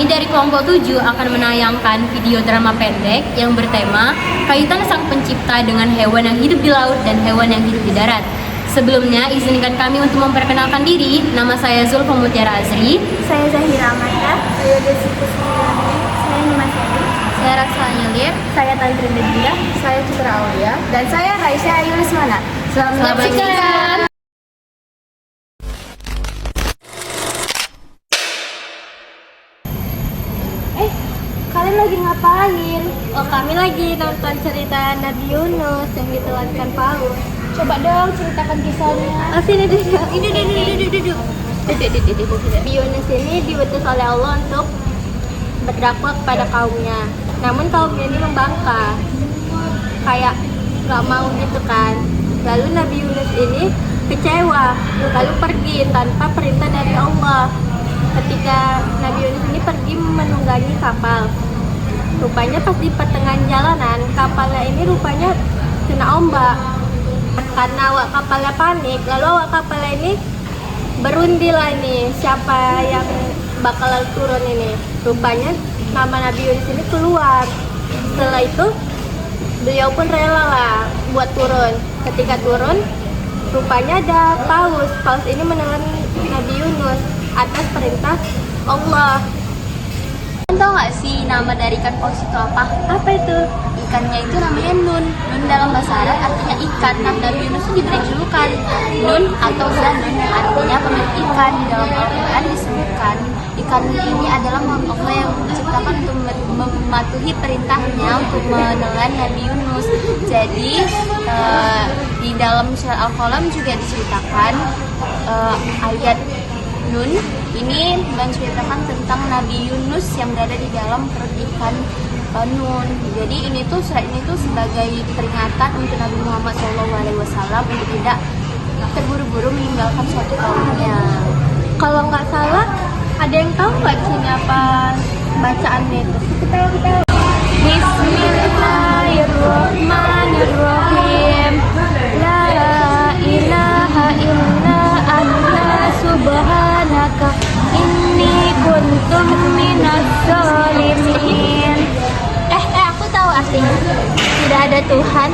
Kami dari kelompok 7 akan menayangkan video drama pendek yang bertema kaitan sang pencipta dengan hewan yang hidup di laut dan hewan yang hidup di darat. Sebelumnya, izinkan kami untuk memperkenalkan diri. Nama saya Zulfa Mutiara Azri. Saya Zahira Amanda. Saya Desi Kusmiani. Saya Nimas Yadi. Saya Raksana Lir. Saya Tantrin Dedira. Saya Citra Aulia. Dan saya Raisya Ayu Lismana. Selamat menyaksikan. Kalian lagi ngapain? Oh, kami lagi nonton cerita Nabi Yunus yang ditelankan paus. Coba dong ceritakan kisahnya. Oh, sini duduk. Ini duduk. Nabi Yunus ini diutus oleh Allah untuk berdakwah kepada kaumnya. Namun kaumnya ini membangkang, kayak gak mau gitu kan. Lalu Nabi Yunus ini kecewa, lalu pergi tanpa perintah dari Allah. Ketika Nabi Yunus ini pergi menunggangi kapal, rupanya pas di pertengahan jalanan kapalnya ini rupanya kena ombak. Karena awak kapalnya panik, lalu awak kapalnya ini berundi lah ini siapa yang bakal turun ini. Rupanya nama Nabi Yunus ini keluar. Setelah itu beliau pun rela lah buat turun. Ketika turun, rupanya ada paus. Paus ini menelan Nabi Yunus atas perintah Allah. Tahu nggak sih nama dari ikan paus itu apa? Apa itu? Ikannya itu namanya Nun. Nun dalam bahasa Arab artinya ikan. Nah, Nabi Yunus itu diberi julukan Nun atau Zanun yang artinya pemilik ikan. Di dalam Al-Quran disebutkan ikan ini adalah makhluk Allah yang diciptakan untuk mematuhi perintahnya untuk menelan Nabi Yunus. Jadi di dalam surah Al-Qalam juga diceritakan ayat Nun ini menceritakan tentang Nabi Yunus yang berada di dalam perut ikan Nun. Jadi ini tuh surat ini tuh sebagai peringatan untuk Nabi Muhammad SAW untuk tidak terburu-buru meninggalkan suatu kaumnya. Kalau nggak salah, ada yang tahu nggak sini apa bacaannya itu? Kita Bismillahirrahmanirrahim. La ilaha illa anta subhanaka inni kuntum minas zalimin. Aku tahu artinya. Tidak ada Tuhan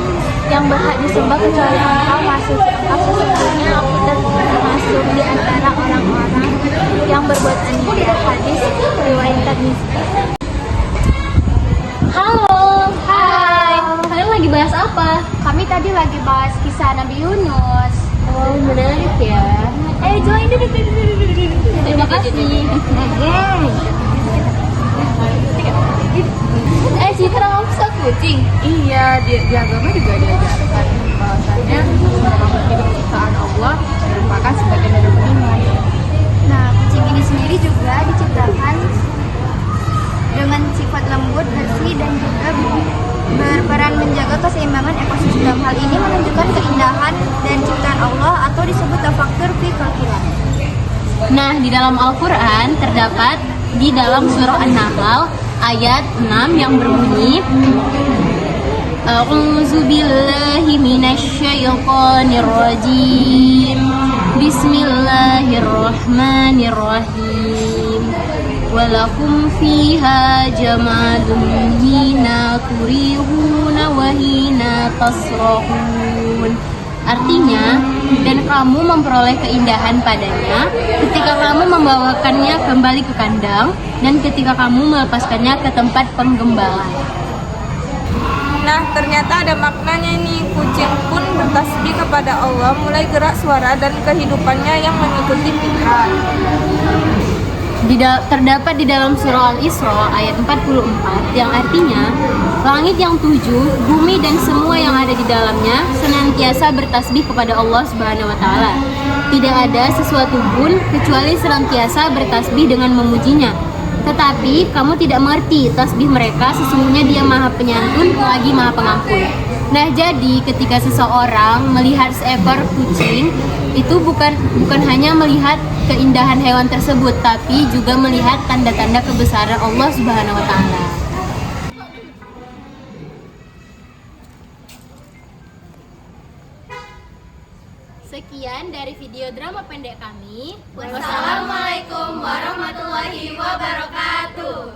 yang berhak disembah kecuali Engkau, sesungguhnya aku termasuk di antara orang-orang yang berbuat aniaya. Hadis riwayat Tirmidzi. Halo. Hai. Kalian lagi bahas apa? Kami tadi lagi bahas kisah Nabi Yunus. Oh, menarik ya. Join dulu. Terima kasih. Citra, kamu suka kucing? Iya, di agama juga diajarkan bahwasannya makhluk hidup ciptaan Allah merupakan sebagian dari beriman. Nah, kucing ini sendiri juga diciptakan dengan sifat lembut, bersih, dan juga berperan menjaga keseimbangan ekosistem. Hal ini menunjukkan keindahan dan ciptaan Allah atau disebut tafakkur fi khalqillah. Nah, di dalam Al-Quran terdapat di dalam surah An-Nahl ayat 6 yang berbunyi A'udzubillahi minasyaitonir rajim. Bismillahirrahmanirrahim. Walakum fiha jamalun hina turihuna wa hina tasrahun. Artinya, dan kamu memperoleh keindahan padanya ketika kamu membawakannya kembali ke kandang dan ketika kamu melepaskannya ke tempat penggembalaan. Nah, ternyata ada maknanya nih. Kucing pun bertasbih kepada Allah, mulai gerak suara dan kehidupannya yang mengikuti fitrah. Terdapat di dalam surah Al-Isra ayat 44 yang artinya langit yang 7, bumi dan semua yang ada di dalamnya senantiasa bertasbih kepada Allah Subhanahu wa taala. Tidak ada sesuatu pun kecuali senantiasa bertasbih dengan memujinya. Tetapi kamu tidak mengerti tasbih mereka, sesungguhnya Dia Maha Penyantun lagi Maha Pengampun. Nah, jadi ketika seseorang melihat seekor kucing, itu bukan hanya melihat keindahan hewan tersebut, tapi juga melihat tanda-tanda kebesaran Allah Subhanahu wa taala. Sekian dari video drama pendek kami. Wassalamualaikum warahmatullahi wabarakatuh.